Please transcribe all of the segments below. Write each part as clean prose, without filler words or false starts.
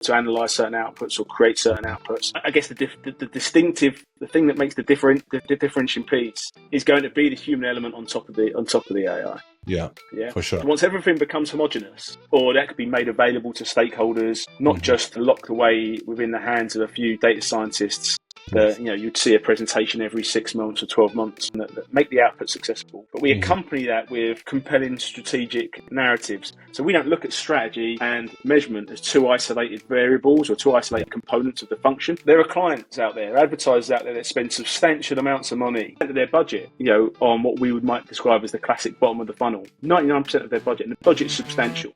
to analyze certain outputs or create certain outputs. I guess the thing that makes the differentiating piece is going to be the human element on top of the AI. Yeah, for sure. Once everything becomes homogenous, or that could be made available to stakeholders, not just locked away within the hands of a few data scientists, that you'd see a presentation every 6 months or 12 months that make the output successful. But we accompany that with compelling strategic narratives. So we don't look at strategy and measurement as two isolated variables or two isolated components of the function. There are clients out there, advertisers out there that spend substantial amounts of money into their budget, on what we might describe as the classic bottom of the funnel. 99% of their budget, and the budget's substantial.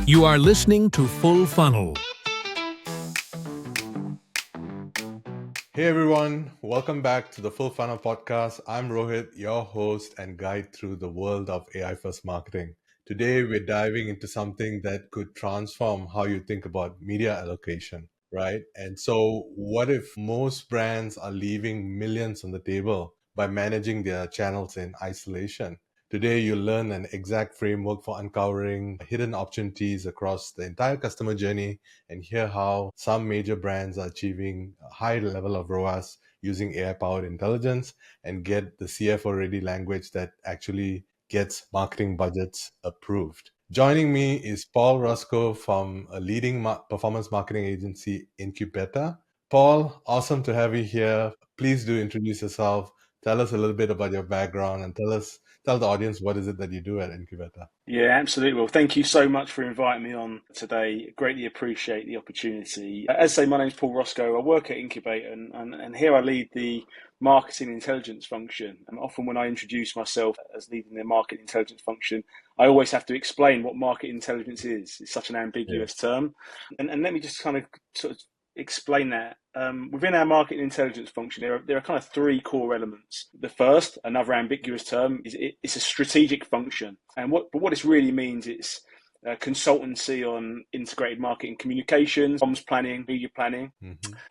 You are listening to Full Funnel. Hey everyone, welcome back to the Full Funnel podcast. I'm Rohit, your host and guide through the world of AI-first marketing. Today, we're diving into something that could transform how you think about media allocation, right? And so what if most brands are leaving millions on the table by managing their channels in isolation? Today, you'll learn an exact framework for uncovering hidden opportunities across the entire customer journey and hear how some major brands are achieving a high level of ROAS using AI-powered intelligence and get the CFO-Ready language that actually gets marketing budgets approved. Joining me is Paul Ruscoe from a leading performance marketing agency, Incubeta. Paul, awesome to have you here. Please do introduce yourself. Tell us a little bit about your background and tell the audience what is it that you do at Incubeta. Yeah, absolutely. Well, thank you so much for inviting me on today. Greatly appreciate the opportunity. As I say, my name's Paul Ruscoe. I work at Incubeta and here I lead the marketing intelligence function. And often when I introduce myself as leading the market intelligence function, I always have to explain what market intelligence is. It's such an ambiguous term. And let me just kind of sort of explain that. Within our market intelligence function, there are kind of three core elements. The first, another ambiguous term, is it's a strategic function. And what this really means, it's consultancy on integrated marketing communications, comms planning, media planning.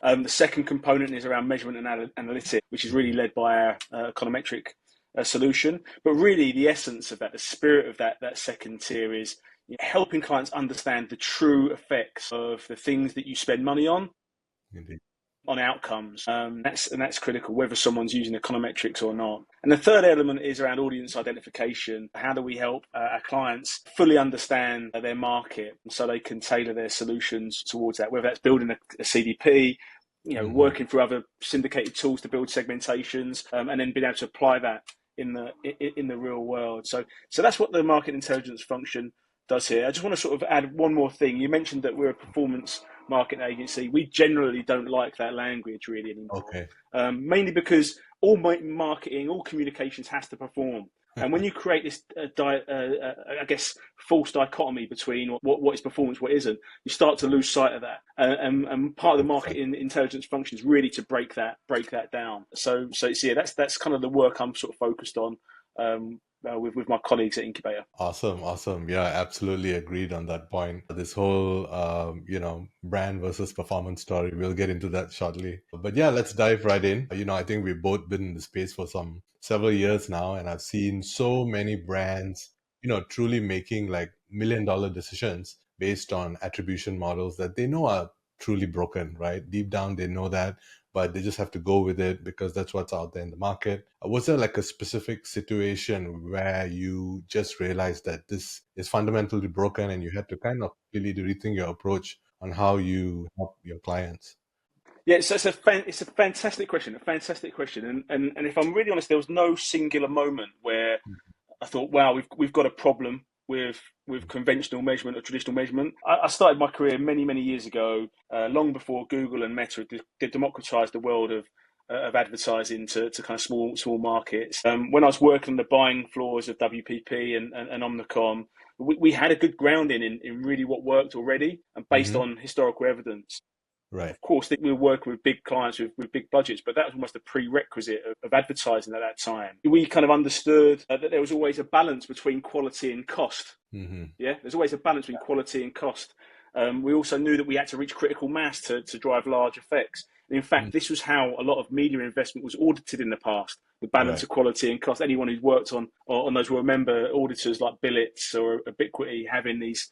The second component is around measurement and analytics, which is really led by our econometric solution. But really the essence of that, the spirit of that second tier is helping clients understand the true effects of the things that you spend money on. Indeed. On outcomes. That's critical, whether someone's using econometrics or not. And the third element is around audience identification. How do we help our clients fully understand their market so they can tailor their solutions towards that, whether that's building a CDP, working through other syndicated tools to build segmentations, and then being able to apply that in the real world. So that's what the market intelligence function does here. I just want to sort of add one more thing. You mentioned that we're a performance marketing agency. We generally don't like that language really anymore. Okay. Mainly because all marketing, all communications has to perform. And when you create this, I guess, false dichotomy between what is performance, what isn't, you start to lose sight of that. And part of the marketing intelligence function is really to break that down. So yeah, that's kind of the work I'm sort of focused on. With my colleagues at Incubeta. Awesome. Yeah, absolutely agreed on that point. This whole, brand versus performance story, we'll get into that shortly. But yeah, let's dive right in. I think we've both been in the space for several years now, and I've seen so many brands, truly making like $1 million decisions based on attribution models that they know are truly broken, right? Deep down, they know that, but they just have to go with it because that's what's out there in the market. Was there like a specific situation where you just realized that this is fundamentally broken and you had to kind of really rethink your approach on how you help your clients? Yeah, so it's a fantastic question, And if I'm really honest, there was no singular moment where I thought, wow, we've got a problem with conventional measurement or traditional measurement. I started my career many years ago, long before Google and Meta did democratize the world of advertising to kind of small markets. When I was working on the buying floors of WPP and Omnicom, we had a good grounding in really what worked already and based on historical evidence. Right. Of course, we were working with big clients with big budgets, but that was almost a prerequisite of advertising at that time. We kind of understood that there was always a balance between quality and cost. Yeah, there's always a balance between quality and cost. We also knew that we had to reach critical mass to drive large effects. And in fact, this was how a lot of media investment was audited in the past the balance Right. of quality and cost. Anyone who's worked on those will remember auditors like Billets or Ubiquity having these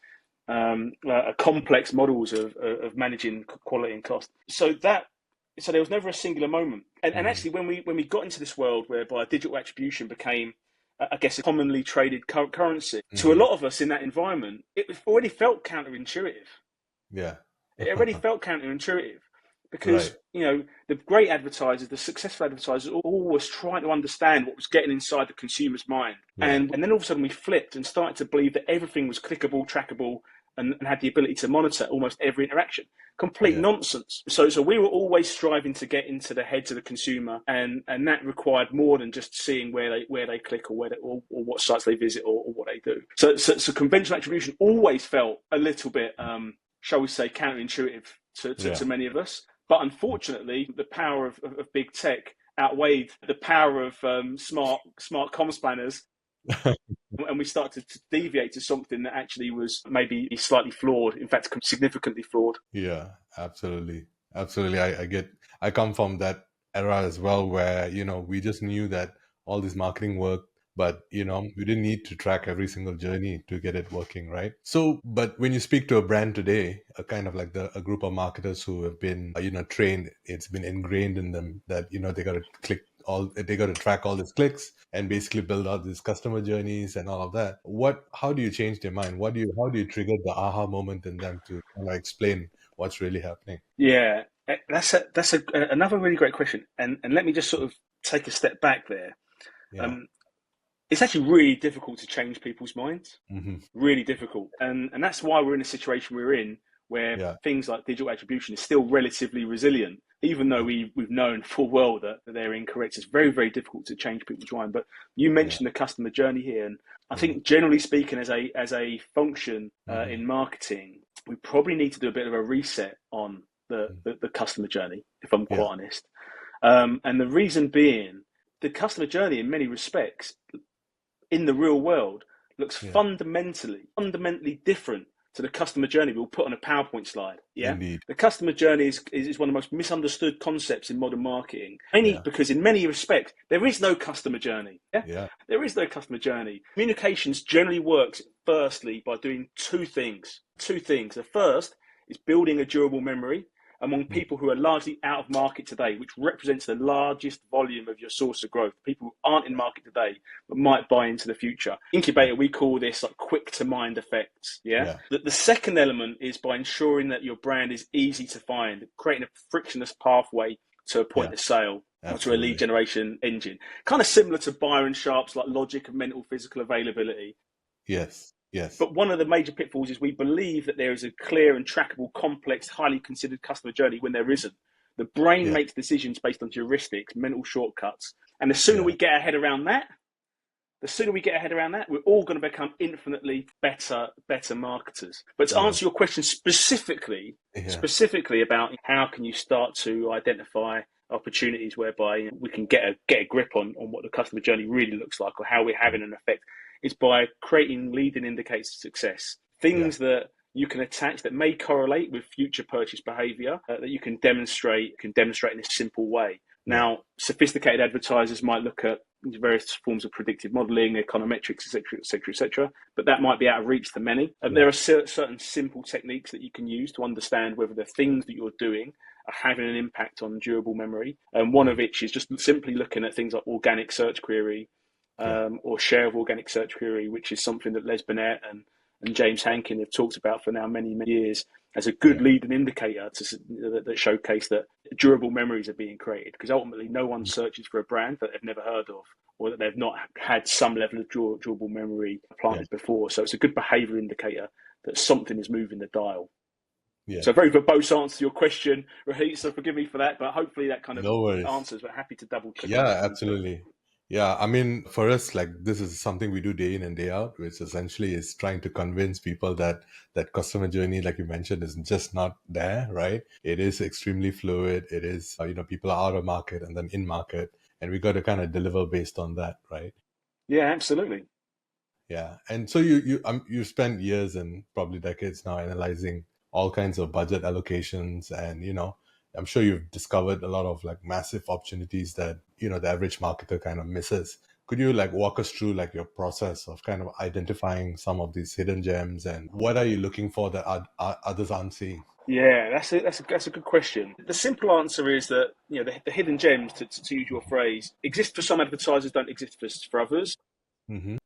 complex models of managing quality and cost. So there was never a singular moment. And actually, when we got into this world whereby digital attribution became, I guess, a commonly traded currency, to a lot of us in that environment, it already felt counterintuitive. Yeah. It already felt counterintuitive because, Right. the great advertisers, the successful advertisers, always trying to understand what was getting inside the consumer's mind. Yeah. And then all of a sudden we flipped and started to believe that everything was clickable, trackable, and had the ability to monitor almost every interaction. Complete Yeah. nonsense. So we were always striving to get into the heads of the consumer, and that required more than just seeing where they click or what sites they visit or what they do. So conventional attribution always felt a little bit, shall we say, counterintuitive to many of us. But unfortunately, the power of big tech outweighed the power of smart comms planners. And we started to deviate to something that actually was maybe slightly flawed, in fact, significantly flawed. Yeah, absolutely. Absolutely. I come from that era as well where, we just knew that all this marketing worked, but, we didn't need to track every single journey to get it working, right? So, but when you speak to a brand today, a kind of like a group of marketers who have been, trained, it's been ingrained in them that, they got to they got to track all these clicks and basically build out these customer journeys and all of that. How do you change their mind? How do you trigger the aha moment in them to kind of explain what's really happening? Yeah, that's another really great question. And let me just sort of take a step back there. Yeah. It's actually really difficult to change people's minds. Mm-hmm. Really difficult. And that's why we're in a situation we're in where Yeah. things like digital attribution is still relatively resilient, even though we've known full well that they're incorrect. It's very, very difficult to change people's mind. But you mentioned the customer journey here, and I think generally speaking, as a function in marketing, we probably need to do a bit of a reset on the customer journey, if I'm quite honest. And the reason being, the customer journey in many respects in the real world looks fundamentally different to the customer journey we'll put on a PowerPoint slide. Yeah. Indeed. The customer journey is one of the most misunderstood concepts in modern marketing. Because in many respects, there is no customer journey. Yeah. There is no customer journey. Communications generally works firstly by doing two things. The first is building a durable memory among people who are largely out of market today, which represents the largest volume of your source of growth. People who aren't in market today, but might buy into the future. Incubeta, we call this like quick to mind effects. Yeah. The second element is by ensuring that your brand is easy to find, creating a frictionless pathway to a point of sale. To a lead generation engine. Kind of similar to Byron Sharp's like logic of mental physical availability. Yes. But one of the major pitfalls is we believe that there is a clear and trackable, complex, highly considered customer journey when there isn't. The brain makes decisions based on heuristics, mental shortcuts. And the sooner we get our head around that, we're all going to become infinitely better marketers. But to answer your question specifically about how can you start to identify opportunities whereby we can get a grip on what the customer journey really looks like or how we're having an effect, is by creating leading indicators of success. Things that you can attach that may correlate with future purchase behavior that you can demonstrate in a simple way. Now, sophisticated advertisers might look at various forms of predictive modeling, econometrics, etc., but that might be out of reach to many. There are certain simple techniques that you can use to understand whether the things that you're doing are having an impact on durable memory. And one of which is just simply looking at things like organic search query, or share of organic search query, which is something that Les Binet and James Hankin have talked about for now many years as a good leading indicator that showcase that durable memories are being created. Because ultimately, no one searches for a brand that they've never heard of or that they've not had some level of durable memory planted before. So it's a good behavior indicator that something is moving the dial. Yeah. So very verbose answer to your question, Rahit, so forgive me for that, but hopefully that kind of answers, but happy to double click. Yeah, absolutely. Yeah, I mean, for us, like this is something we do day in and day out, which essentially is trying to convince people that customer journey, like you mentioned, is just not there, right? It is extremely fluid. It is, people are out of market and then in market, and we got to kind of deliver based on that, right? Yeah, absolutely. Yeah, and so you spent years and probably decades now analyzing all kinds of budget allocations and I'm sure you've discovered a lot of like massive opportunities that, the average marketer kind of misses. Could you like walk us through like your process of kind of identifying some of these hidden gems, and what are you looking for that others aren't seeing? Yeah, that's a good question. The simple answer is that the hidden gems, to use your phrase, exist for some advertisers, don't exist for others. Mm-hmm.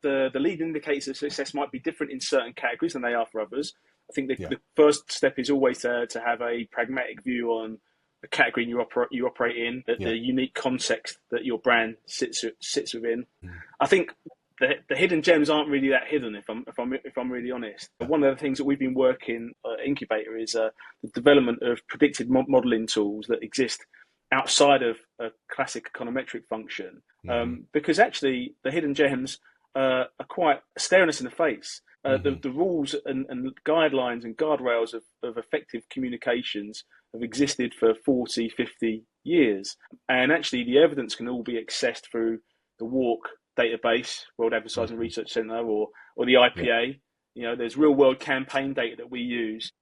The lead indicators of success might be different in certain categories than they are for others. I think Yeah. the first step is always to have a pragmatic view on the category you operate in, the unique context that your brand sits within. Mm. I think the hidden gems aren't really that hidden, if I'm really honest. Yeah. One of the things that we've been working at Incubeta is the development of predictive modeling tools that exist outside of a classic econometric function, because actually the hidden gems are quite staring us in the face. The rules and guidelines and guardrails of effective communications have existed for 40, 50 years. And actually the evidence can all be accessed through the WARC database, World Advertising Research Centre, or the IPA. There's real world campaign data that we use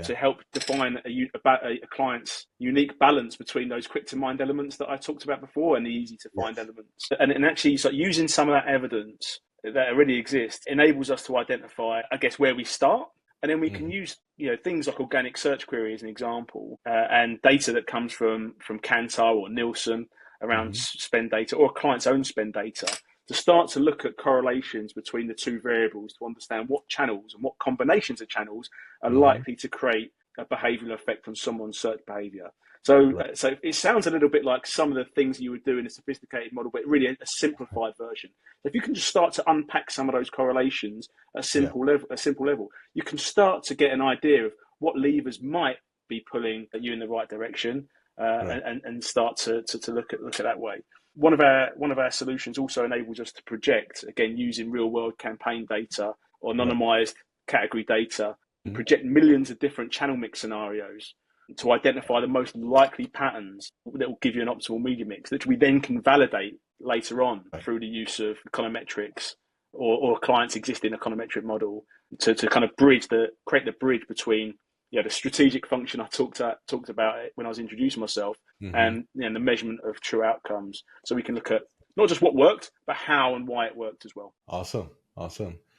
to help define a client's unique balance between those quick to mind elements that I talked about before and the easy to find elements. And actually, so using some of that evidence that already exists enables us to identify, I guess, where we start. And then we can use things like organic search query as an example, and data that comes from Kantar or Nielsen around spend data, or a client's own spend data, to start to look at correlations between the two variables to understand what channels and what combinations of channels are likely to create a behavioural effect on someone's search behaviour. So it sounds a little bit like some of the things you would do in a sophisticated model, but really a simplified version. If you can just start to unpack some of those correlations at a simple level, you can start to get an idea of what levers might be pulling you in the right direction, and start to look at that way. One of our solutions also enables us to project, again using real world campaign data or anonymized category data, and project millions of different channel mix scenarios to identify the most likely patterns that will give you an optimal media mix, that we then can validate later on through the use of econometrics or clients' existing econometric model to kind of create the bridge between the strategic function I talked about it when I was introducing myself, and the measurement of true outcomes. So we can look at not just what worked, but how and why it worked as well. Awesome.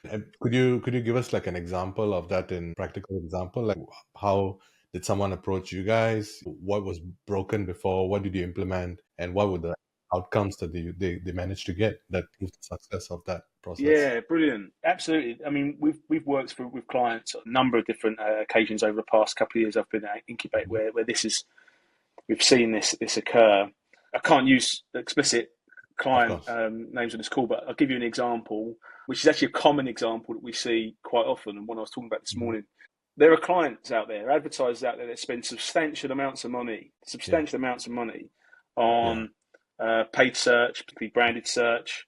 And could you give us like an example of that, in practical example? Like, how did someone approach you guys? What was broken before? What did you implement? And what were the outcomes that they managed to get that proved the success of that process? Yeah, brilliant. Absolutely. I mean, we've worked with clients on a number of different occasions over the past couple of years. I've been at Incubate where we've seen this occur. I can't use explicit client names on this call, but I'll give you an example, which is actually a common example that we see quite often, and one I was talking about this morning. There are clients out there, advertisers out there, that spend substantial amounts of money on paid search, particularly branded search,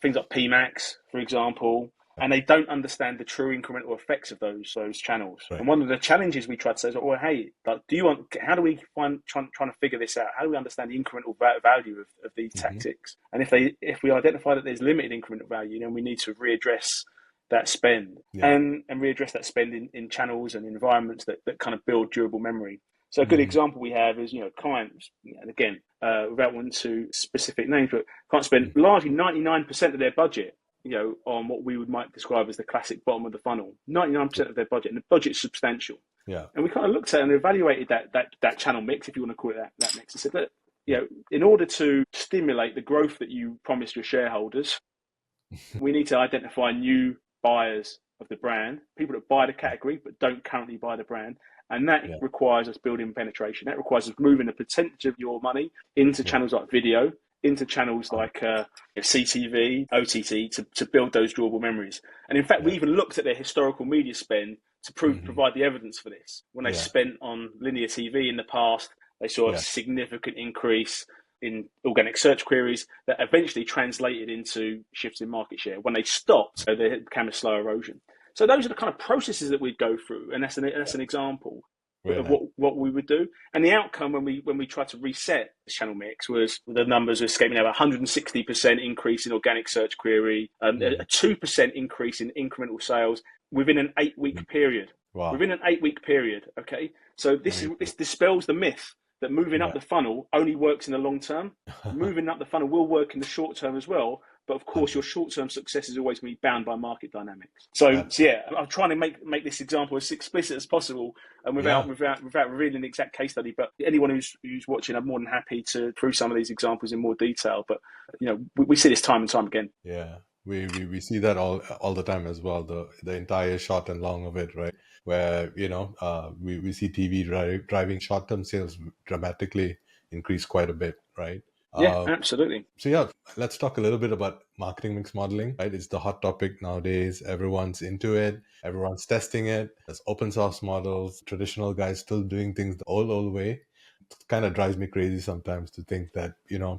things like PMAX, for example, and they don't understand the true incremental effects of those channels. Right. And one of the challenges we try to say is, well, hey, like, how do we trying to figure this out? How do we understand the incremental value of these tactics? And if we identify that there's limited incremental value, then we need to readdress that spend and readdress that spend in channels and environments that kind of build durable memory. So a good example we have is, clients, and again, without wanting to specific names, but clients spend largely 99% of their budget, on what we might describe as the classic bottom of the funnel. 99% of their budget, and the budget's substantial. Yeah. And we kind of looked at and evaluated that channel mix, if you want to call it that mix, and said that, in order to stimulate the growth that you promised your shareholders, we need to identify new buyers of the brand, people that buy the category but don't currently buy the brand. And that requires us building penetration. That requires us moving a percentage of your money into channels like video, into channels like CTV, OTT, to build those durable memories. And in fact, we even looked at their historical media spend to provide the evidence for this. When they spent on linear TV in the past, they saw a significant increase in organic search queries that eventually translated into shifts in market share. When they stopped, there became a slow erosion. So those are the kind of processes that we'd go through, and that's an example of what we would do. And the outcome when we tried to reset the channel mix was, the numbers were escaping now, 160% increase in organic search query, a 2% increase in incremental sales within an 8-week period. Wow. within an 8-week period. Okay, so this dispels the myth that moving up the funnel only works in the long term. Moving up the funnel will work in the short term as well, but of course, your short-term success is always going to be bound by market dynamics. So yeah, I'm trying to make this example as explicit as possible, and without revealing the exact case study. But anyone who's watching, I'm more than happy to prove some of these examples in more detail. But we see this time and time again. Yeah, we see that all the time as well. The entire short and long of it, right? Where we see TV driving short-term sales dramatically increase quite a bit, right? Yeah, absolutely. So yeah, let's talk a little bit about marketing mix modeling, right? It's the hot topic nowadays. Everyone's into it. Everyone's testing it. There's open source models, traditional guys still doing things the old way. It kind of drives me crazy sometimes to think that,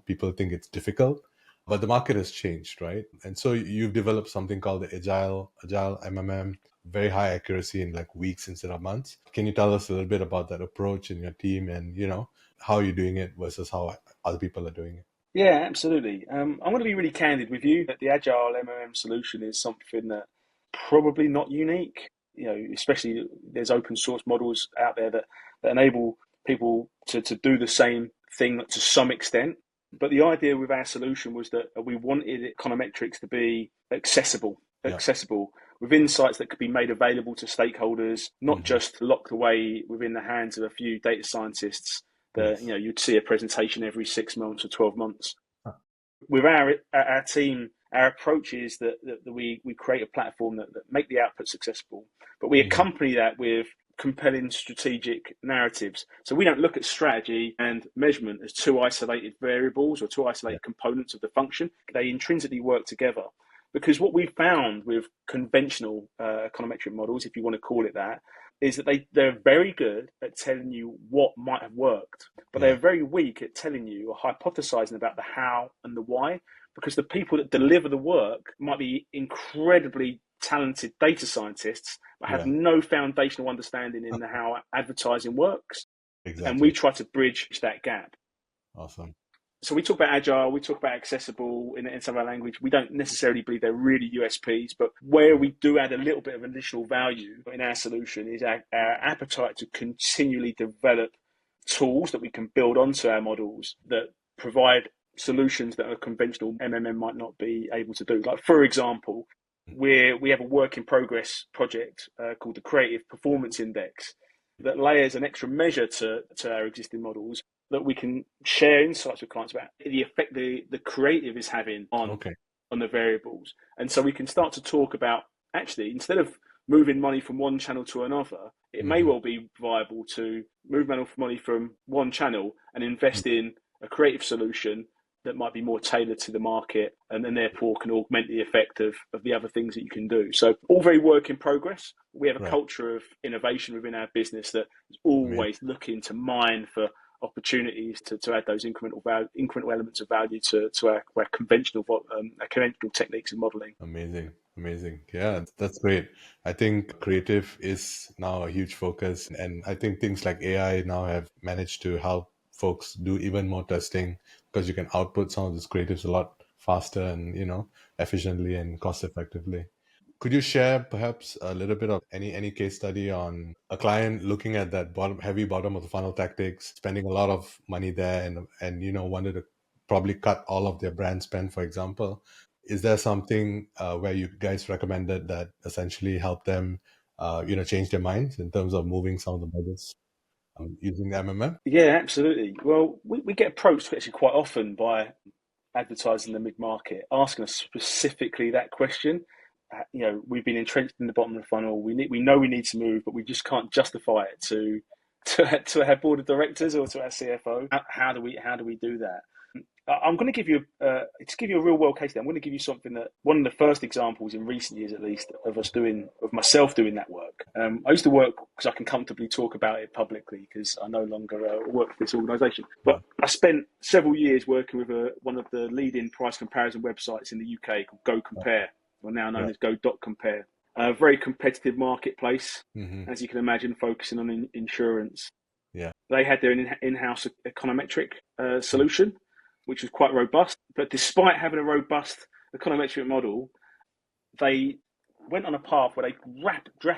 people think it's difficult, but the market has changed, right? And so you've developed something called the Agile MMM, very high accuracy in like weeks instead of months. Can you tell us a little bit about that approach in your team and, how you're doing it versus how other people are doing it? Yeah, absolutely. I'm going to be really candid with you that the Agile MMM solution is something that probably not unique. Especially there's open source models out there that enable people to do the same thing to some extent. But the idea with our solution was that we wanted econometrics to be accessible with insights that could be made available to stakeholders, not just locked away within the hands of a few data scientists that you'd see a presentation every 6 months or 12 months. With our team, our approach is that we create a platform that make the outputs accessible, but we accompany that with compelling strategic narratives. So we don't look at strategy and measurement as two isolated variables or two isolated components of the function. They intrinsically work together. Because what we've found with conventional econometric models, if you want to call it that, is that they're very good at telling you what might have worked, but they're very weak at telling you or hypothesizing about the how and the why, because the people that deliver the work might be incredibly talented data scientists, but have no foundational understanding in how advertising works. Exactly. And we try to bridge that gap. Awesome. So we talk about Agile, we talk about accessible in some of our language. We don't necessarily believe they're really USPs, but where we do add a little bit of additional value in our solution is our appetite to continually develop tools that we can build onto our models that provide solutions that a conventional MMM might not be able to do. Like, for example, we have a work in progress project called the Creative Performance Index that layers an extra measure to our existing models that we can share insights with clients about the effect the creative is having on the variables. And so we can start to talk about, actually, instead of moving money from one channel to another, it may well be viable to move money from one channel and invest in a creative solution that might be more tailored to the market, and then therefore can augment the effect of the other things that you can do. So all very work in progress. We have a culture of innovation within our business that is always looking to mine for opportunities to add those incremental elements of value to our conventional techniques and modeling. Amazing. Yeah, that's great. I think creative is now a huge focus, and I think things like AI now have managed to help folks do even more testing, because you can output some of these creatives a lot faster and efficiently and cost effectively. Could you share perhaps a little bit of any case study on a client looking at that heavy bottom of the funnel tactics, spending a lot of money there, and wanted to probably cut all of their brand spend, for example? Is there something where you guys recommended that essentially helped them, change their minds in terms of moving some of the budgets using the MMM? Yeah, absolutely. Well, we get approached actually quite often by advertisers in the mid-market asking us specifically that question. We've been entrenched in the bottom of the funnel. We know we need to move, but we just can't justify it to our board of directors or to our CFO. How do we do that? I'm going to give you a real world case. I'm going to give you something that one of the first examples in recent years, at least, of myself doing that work. I used to work because I can comfortably talk about it publicly because I no longer work for this organisation. But I spent several years working with one of the leading price comparison websites in the UK called Go Compare, or now known as Go.Compare. A very competitive marketplace, as you can imagine, focusing on insurance. Yeah, they had their in-house econometric solution, which was quite robust. But despite having a robust econometric model, they went on a path where they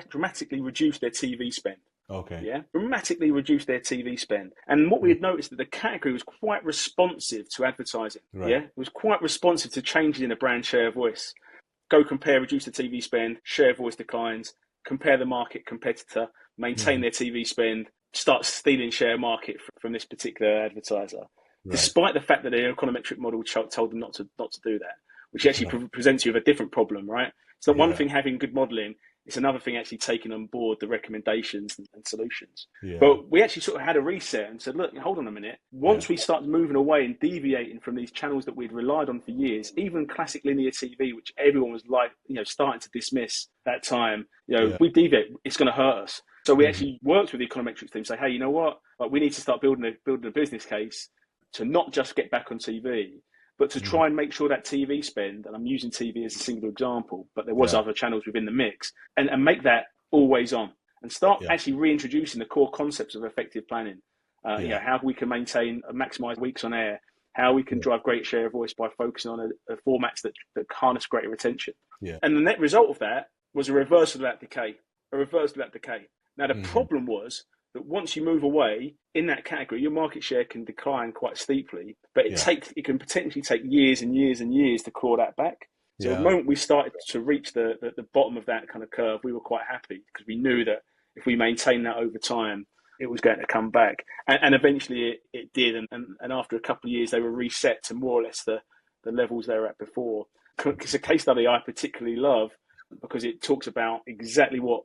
dramatically reduced their TV spend. Okay. Yeah, dramatically reduced their TV spend. And what we had noticed that the category was quite responsive to advertising. Right. Yeah, it was quite responsive to changes in the brand share voice. Go compare, reduce the TV spend, share voice declines, compare the market competitor, maintain their TV spend, start stealing share market from this particular advertiser. Right. Despite the fact that the econometric model told them not to do that, which actually presents you with a different problem, right? So one thing having good modelling, it's another thing actually taking on board the recommendations and solutions. Yeah. But we actually sort of had a reset and said, look, hold on a minute. Once we start moving away and deviating from these channels that we'd relied on for years, even classic linear TV, which everyone was like, starting to dismiss that time, we deviate, it's going to hurt us. So we actually worked with the econometrics team, say, hey, you know what? Like, we need to start building a business case to not just get back on TV, but to try and make sure that TV spend, and I'm using TV as a single example, but there was other channels within the mix, and make that always on and start actually reintroducing the core concepts of effective planning. How we can maintain and maximize weeks on air, how we can drive great share of voice by focusing on a formats that harness greater retention. Yeah. And the net result of that was a reversal of that decay. Now, the problem was that once you move away in that category, your market share can decline quite steeply, but it can potentially take years and years and years to claw that back. So the moment we started to reach the bottom of that kind of curve, we were quite happy because we knew that if we maintained that over time, it was going to come back. And eventually it did. And after a couple of years, they were reset to more or less the levels they were at before. It's a case study I particularly love because it talks about exactly what,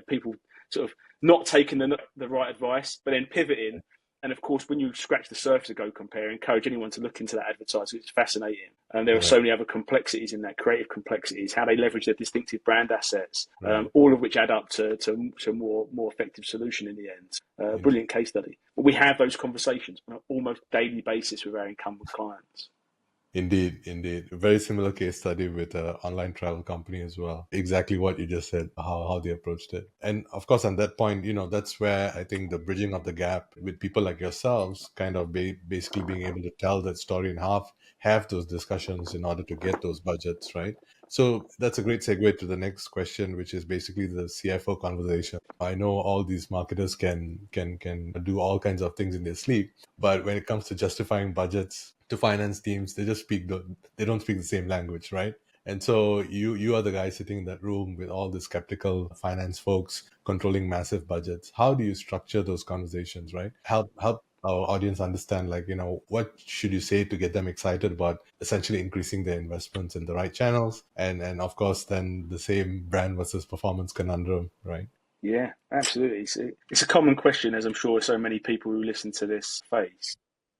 people sort of not taking the right advice, but then pivoting. And of course, when you scratch the surface of Go Compare, I encourage anyone to look into that advertising. It's fascinating. And there are so many other complexities in that, creative complexities, how they leverage their distinctive brand assets, all of which add up to a more effective solution in the end. Brilliant case study. But we have those conversations on an almost daily basis with our incumbent clients. Indeed. A very similar case study with an online travel company as well. Exactly what you just said, how they approached it. And of course, on that point, that's where I think the bridging of the gap with people like yourselves, kind of basically being able to tell that story in half, have those discussions in order to get those budgets, right? So that's a great segue to the next question, which is basically the CFO conversation. I know all these marketers can do all kinds of things in their sleep, but when it comes to justifying budgets to finance teams, they don't speak the same language, right? And so you are the guy sitting in that room with all the skeptical finance folks controlling massive budgets. How do you structure those conversations, right? Help our audience understand, what should you say to get them excited about essentially increasing their investments in the right channels, and of course then the same brand versus performance conundrum, right? Yeah, absolutely. It's a common question, as I'm sure so many people who listen to this face.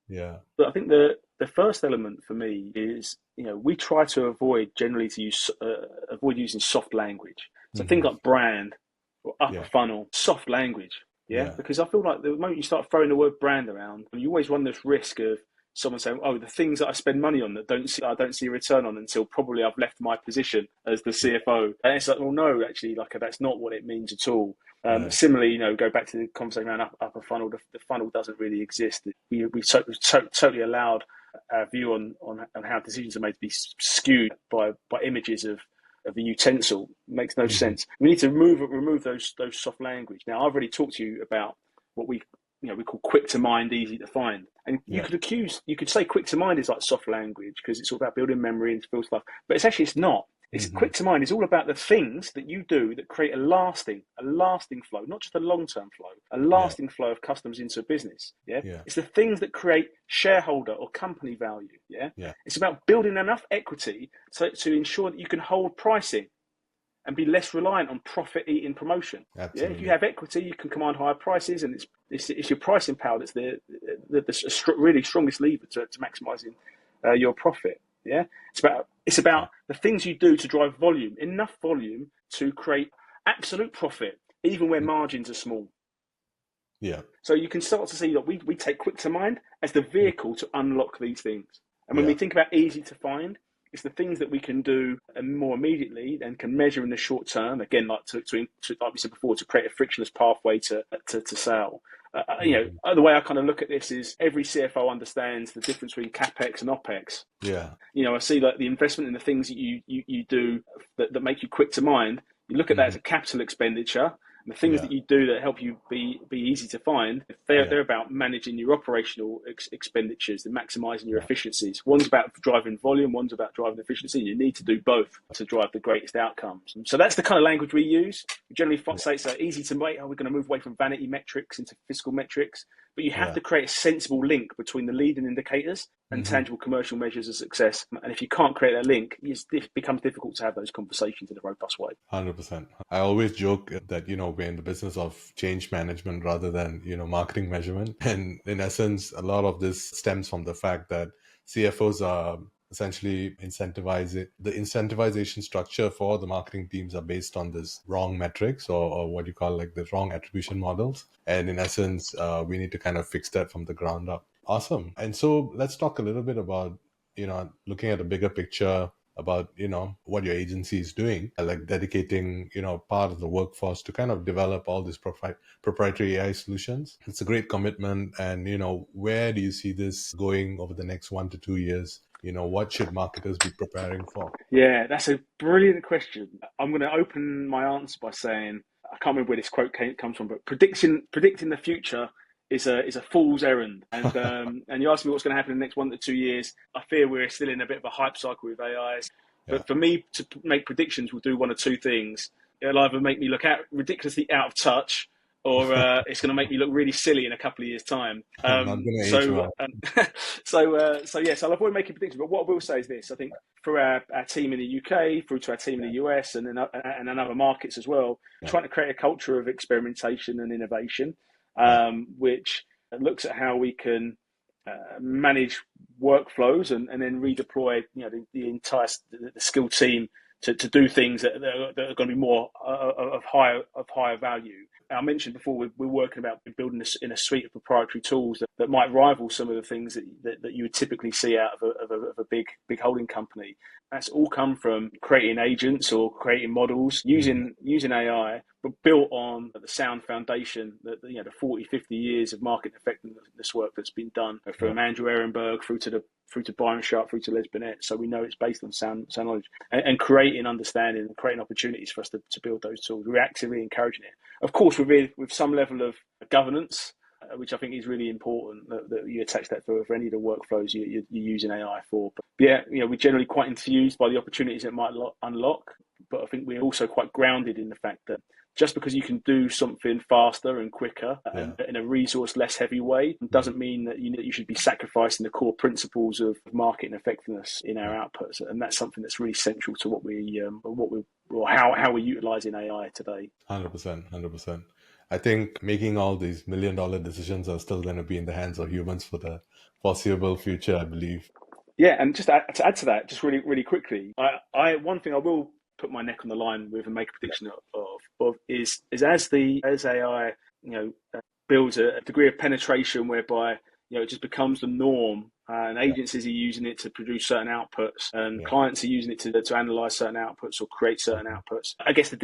Yeah. But I think the first element for me is, we try to avoid using soft language. So things like brand or upper funnel, soft language. Yeah, because I feel like the moment you start throwing the word brand around, you always run this risk of someone saying, "Oh, the things that I spend money on that I don't see a return on until probably I've left my position as the CFO." And it's like, well, no, actually, that's not what it means at all. Similarly, go back to the conversation around upper funnel. The funnel doesn't really exist. We've totally allowed our view on how decisions are made to be skewed by images of the utensil. Makes no sense. We need to remove those soft language. Now, I've already talked to you about what we call quick to mind, easy to find. And you could say quick to mind is like soft language because it's all about building memory and feel stuff. But it's not. It's quick to mind is all about the things that you do that create a lasting flow, not just a long-term flow, a lasting flow of customers into a business. Yeah? It's the things that create shareholder or company value. Yeah. It's about building enough equity to ensure that you can hold pricing and be less reliant on profit-eating promotion. Absolutely. Yeah? If you have equity, you can command higher prices, and it's your pricing power that's the really strongest lever to maximising your profit. Yeah, it's about the things you do to drive volume, enough volume to create absolute profit, even where margins are small. Yeah. So you can start to see that we take quick to mind as the vehicle to unlock these things. And when we think about easy to find, it's the things that we can do more immediately and can measure in the short term. Again, like we said before, to create a frictionless pathway to sale. The way I kind of look at this is every CFO understands the difference between CapEx and OpEx. Yeah. I see like the investment in the things that you do that make you quick to mind. You look at that as a capital expenditure. And the things that you do that help you be easy to find, they're about managing your operational expenditures and maximising your efficiencies. One's about driving volume, one's about driving efficiency. You need to do both to drive the greatest outcomes. And so that's the kind of language we use. We generally say it's easy to make. We're going to move away from vanity metrics into fiscal metrics. But you have to create a sensible link between the leading indicators and tangible commercial measures of success. And if you can't create that link, it becomes difficult to have those conversations in a robust way. 100%. I always joke that, we're in the business of change management rather than, marketing measurement. And in essence, a lot of this stems from the fact that CFOs are essentially the incentivization structure for the marketing teams are based on this wrong metrics or what you call like the wrong attribution models. And in essence, we need to kind of fix that from the ground up. Awesome. And so let's talk a little bit about, looking at the bigger picture about, what your agency is doing, like dedicating, part of the workforce to kind of develop all these proprietary AI solutions. It's a great commitment. And, where do you see this going over the next 1 to 2 years? What should marketers be preparing for? Yeah, that's a brilliant question. I'm going to open my answer by saying, I can't remember where this quote comes from, but predicting the future is a fool's errand. And and you ask me what's going to happen in the next 1 to 2 years. I fear we're still in a bit of a hype cycle with AIs. But for me to make predictions, will do one of two things. It'll either make me look ridiculously out of touch, or it's going to make me look really silly in a couple of years' time. So I'll avoid making predictions. But what I will say is this: I think through our team in the UK, through to our team in the US, and in other markets as well, trying to create a culture of experimentation and innovation, which looks at how we can manage workflows and then redeploy the entire skilled team to do things that are going to be more of higher value. I mentioned before we're working about building this in a suite of proprietary tools that might rival some of the things that you would typically see out of a big holding company. That's all come from creating agents or creating models using AI, but built on the sound foundation that the 40, 50 years of market effectiveness work that's been done from Andrew Ehrenberg through to Byron Sharp, through to Les Binet. So we know it's based on sound knowledge and creating understanding and creating opportunities for us to build those tools. We're actively encouraging it. Of course, with some level of governance, which I think is really important that you attach that for any of the workflows you're using AI for. But we're generally quite enthused by the opportunities it might unlock. But I think we're also quite grounded in the fact that just because you can do something faster and quicker and in a resource less heavy way doesn't mean that you should be sacrificing the core principles of market effectiveness in our outputs. And that's something that's really central to how we're utilizing AI today. 100%. I think making all these $1 million decisions are still going to be in the hands of humans for the foreseeable future, I believe. Yeah, and just to add to that, just really, really quickly, one thing I will put my neck on the line with and make a prediction of is as AI builds a degree of penetration whereby it just becomes the norm, and agencies are using it to produce certain outputs, and clients are using it to analyze certain outputs or create certain outputs. I guess the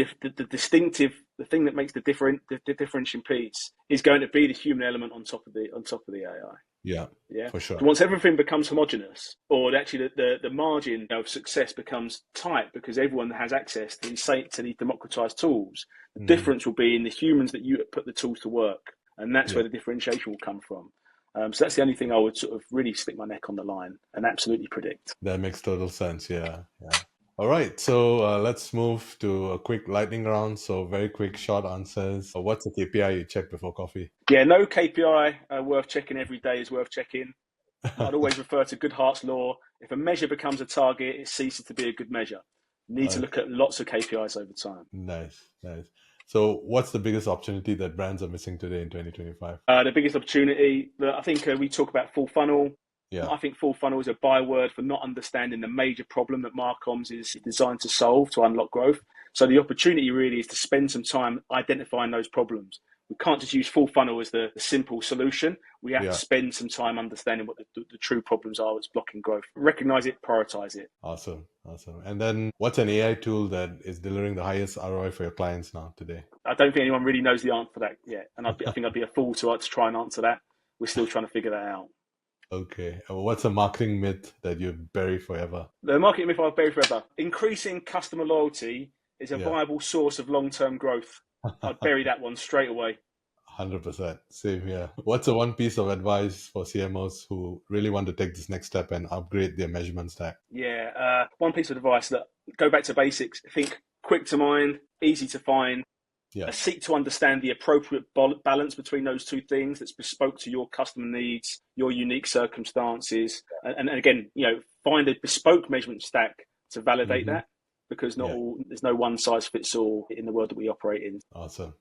thing that makes the differentiating piece is going to be the human element on top of the AI. Yeah, for sure. Once everything becomes homogenous, or actually the margin of success becomes tight because everyone has access to these democratized tools, the difference will be in the humans that you put the tools to work, and that's where the differentiation will come from. So that's the only thing I would sort of really stick my neck on the line and absolutely predict. That makes total sense. Yeah. All right. So let's move to a quick lightning round. So very quick, short answers. What's a KPI you check before coffee? Yeah, no KPI worth checking every day is worth checking. I'd always refer to Goodhart's law. If a measure becomes a target, it ceases to be a good measure. You need to look at lots of KPIs over time. Nice. So what's the biggest opportunity that brands are missing today in 2025? The biggest opportunity, I think we talk about full funnel. Yeah. I think full funnel is a byword for not understanding the major problem that Marcoms is designed to solve to unlock growth. So the opportunity really is to spend some time identifying those problems. We can't just use full funnel as the simple solution. We have Yeah. to spend some time understanding what the true problems are that's blocking growth. Recognize it, prioritize it. Awesome. And then what's an AI tool that is delivering the highest ROI for your clients now today? I don't think anyone really knows the answer for that yet. And I think I'd be a fool to try and answer that. We're still trying to figure that out. Okay. What's a marketing myth that you bury forever? The marketing myth I've buried forever. Increasing customer loyalty is a viable source of long-term growth. I'd bury that one straight away. 100%. Same here. What's the one piece of advice for CMOs who really want to take this next step and upgrade their measurement stack? Yeah. One piece of advice, that go back to basics. Think quick to mind, easy to find. Yeah. Seek to understand the appropriate balance between those two things that's bespoke to your customer needs, your unique circumstances. And again, find a bespoke measurement stack to validate that, because there's no one size fits all in the world that we operate in. Awesome.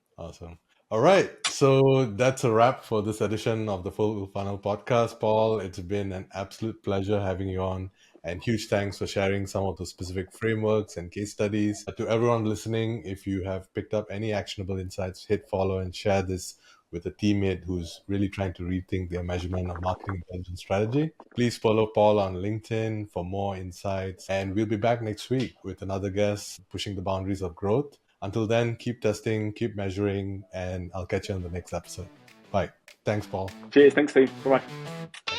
All right. So that's a wrap for this edition of the Full Funnel Podcast. Paul, it's been an absolute pleasure having you on. And huge thanks for sharing some of the specific frameworks and case studies. To everyone listening, if you have picked up any actionable insights, hit follow and share this with a teammate who's really trying to rethink their measurement of marketing intelligence strategy. Please follow Paul on LinkedIn for more insights. And we'll be back next week with another guest pushing the boundaries of growth. Until then, keep testing, keep measuring, and I'll catch you on the next episode. Bye. Thanks, Paul. Cheers. Thanks, Steve. Bye-bye.